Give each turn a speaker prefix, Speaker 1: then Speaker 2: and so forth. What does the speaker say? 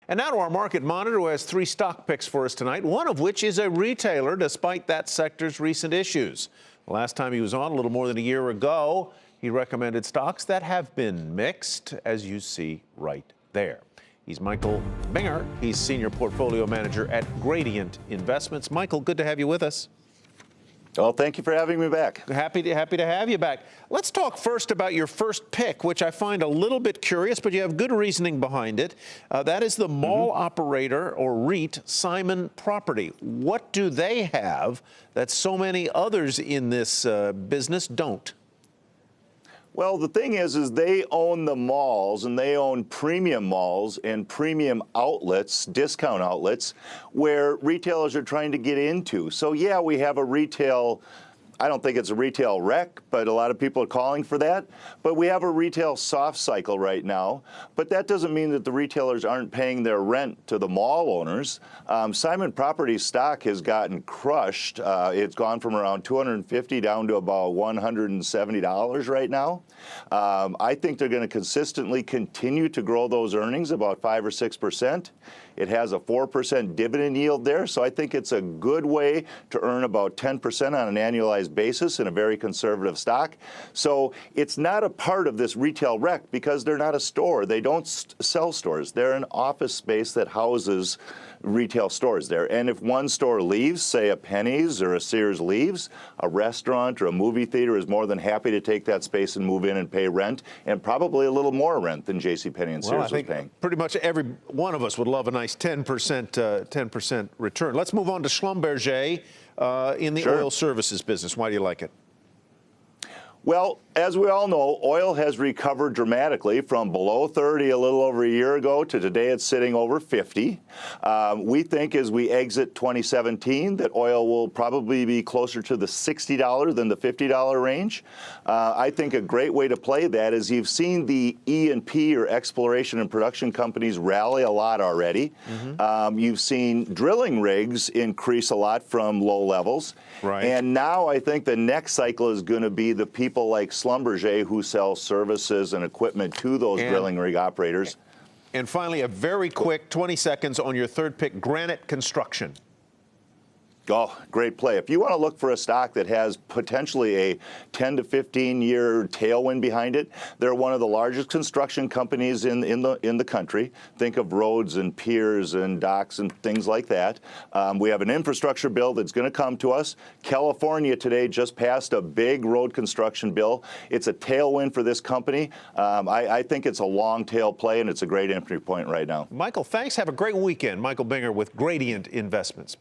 Speaker 1: And now to our market monitor, who has three stock picks for us tonight, one of which is a retailer, despite that sector's recent issues. The last time he was on, a little more than a year ago, he recommended stocks that have been mixed, as you see right there. He's Michael Binger. He's Senior Portfolio Manager at Gradient Investments. Michael, good to have you with us.
Speaker 2: Well, thank you for having me back.
Speaker 1: Happy to have you back. Let's talk first about your first pick, which I find a little bit curious, but you have good reasoning behind it. That is the mall operator, or REIT, Simon Property. What do they have that so many others in this business don't?
Speaker 2: Well, the thing is they own the malls, and they own premium malls and premium outlets, discount outlets, where retailers are trying to get into. So, yeah, we have a retail, I don't think it's a retail wreck, but a lot of people are calling for that. But we have a retail soft cycle right now. But that doesn't mean that the retailers aren't paying their rent to the mall owners. Simon Property stock has gotten crushed. It's gone from around $250 down to about $170 right now. I think they're going to consistently continue to grow those earnings about 5 or 6%. It has a 4% dividend yield there, so I think it's a good way to earn about 10% on an annualized basis in a very conservative stock. So it's not a part of this retail wreck because they're not a store. They don't sell stores. They're an office space that houses retail stores there. And if one store leaves, say a Penny's or a Sears leaves, a restaurant or a movie theater is more than happy to take that space and move in and pay rent, and probably a little more rent than JCPenney and Sears was paying.
Speaker 1: Pretty much every one of us would love a nice 10% return. Let's move on to Schlumberger in the oil services business. Why do you like it?
Speaker 2: Well, as we all know, oil has recovered dramatically from below 30 a little over a year ago to today it's sitting over 50. We think as we exit 2017 that oil will probably be closer to the $60 than the $50 range. I think a great way to play that is you've seen the E&P, or exploration and production companies, rally a lot already. You've seen drilling rigs increase a lot from low levels.
Speaker 1: Right.
Speaker 2: And now I think the next cycle is going to be the people like Schlumberger who sell services and equipment to those drilling rig operators.
Speaker 1: And finally, a very quick 20 seconds on your third pick, Granite Construction.
Speaker 2: Oh, great play. If you want to look for a stock that has potentially a 10 to 15-year tailwind behind it, they're one of the largest construction companies in the country. Think of roads and piers and docks and things like that. We have an infrastructure bill that's going to come to us. California today just passed a big road construction bill. It's a tailwind for this company. I think it's a long tail play, and it's a great entry point right now.
Speaker 1: Michael, thanks. Have a great weekend. Michael Binger with Gradient Investments.